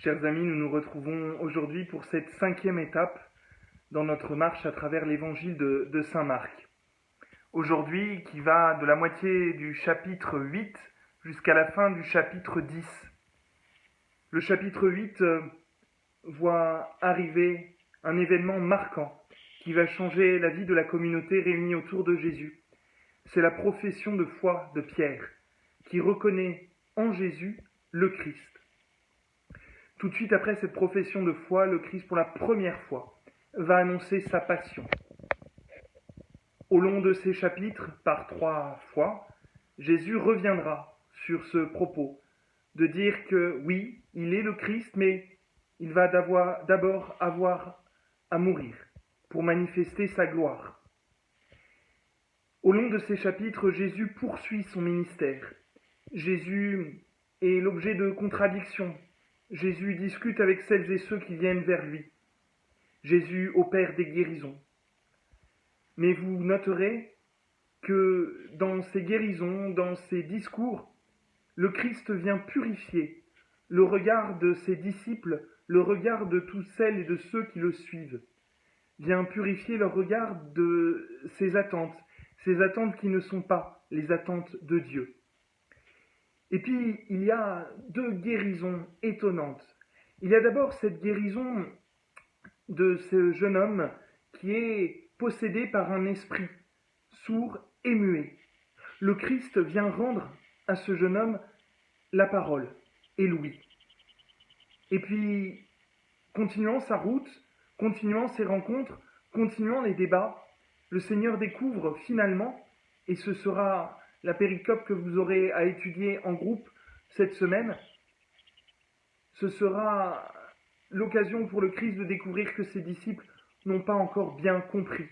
Chers amis, nous nous retrouvons aujourd'hui pour cette 5e étape dans notre marche à travers l'évangile de Saint Marc. Aujourd'hui, qui va de la moitié du chapitre 8 jusqu'à la fin du chapitre 10. Le chapitre 8 voit arriver un événement marquant qui va changer la vie de la communauté réunie autour de Jésus. C'est la profession de foi de Pierre, qui reconnaît en Jésus le Christ. Tout de suite après cette profession de foi, le Christ, pour la première fois, va annoncer sa passion. Au long de ces chapitres, par 3 fois, Jésus reviendra sur ce propos, de dire que oui, il est le Christ, mais il va d'abord avoir à mourir pour manifester sa gloire. Au long de ces chapitres, Jésus poursuit son ministère. Jésus est l'objet de contradictions. Jésus discute avec celles et ceux qui viennent vers lui. Jésus opère des guérisons. Mais vous noterez que dans ces guérisons, dans ces discours, le Christ vient purifier le regard de ses disciples, le regard de toutes celles et de ceux qui le suivent. Vient purifier leur regard de ces attentes qui ne sont pas les attentes de Dieu. Et puis, il y a 2 guérisons étonnantes. Il y a d'abord cette guérison de ce jeune homme qui est possédé par un esprit sourd et muet. Le Christ vient rendre à ce jeune homme la parole et l'ouïe. Et puis, continuant sa route, continuant ses rencontres, continuant les débats, le Seigneur découvre finalement, et ce sera la péricope que vous aurez à étudier en groupe cette semaine, ce sera l'occasion pour le Christ de découvrir que ses disciples n'ont pas encore bien compris.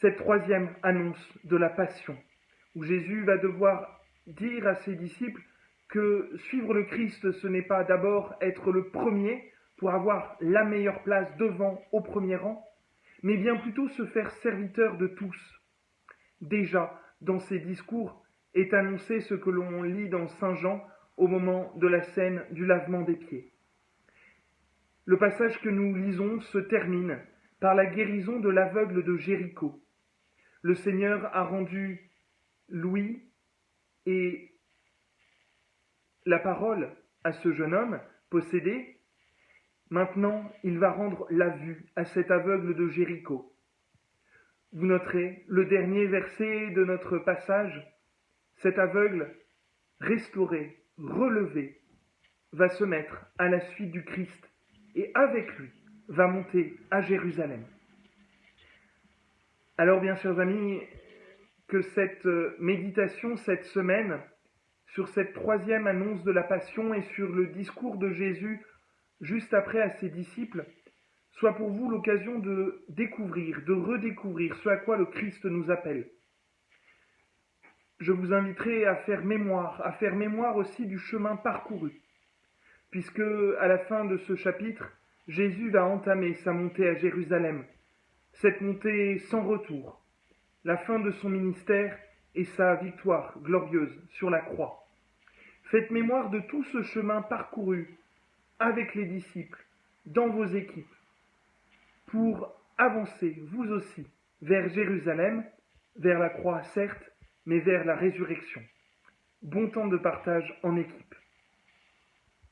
Cette 3e annonce de la passion, où Jésus va devoir dire à ses disciples que suivre le Christ, ce n'est pas d'abord être le premier pour avoir la meilleure place devant au premier rang, mais bien plutôt se faire serviteur de tous. Déjà, dans ces discours, est annoncé ce que l'on lit dans Saint Jean au moment de la scène du lavement des pieds. Le passage que nous lisons se termine par la guérison de l'aveugle de Jéricho. Le Seigneur a rendu l'ouïe et la parole à ce jeune homme possédé. Maintenant, il va rendre la vue à cet aveugle de Jéricho. Vous noterez le dernier verset de notre passage, cet aveugle restauré, relevé, va se mettre à la suite du Christ et avec lui va monter à Jérusalem. Alors bien chers amis, que cette méditation, cette semaine, sur cette 3e annonce de la Passion et sur le discours de Jésus juste après à ses disciples, soit pour vous l'occasion de découvrir, de redécouvrir ce à quoi le Christ nous appelle. Je vous inviterai à faire mémoire aussi du chemin parcouru, puisque à la fin de ce chapitre, Jésus va entamer sa montée à Jérusalem, cette montée sans retour, la fin de son ministère et sa victoire glorieuse sur la croix. Faites mémoire de tout ce chemin parcouru avec les disciples, dans vos équipes, pour avancer, vous aussi, vers Jérusalem, vers la croix certes, mais vers la résurrection. Bon temps de partage en équipe.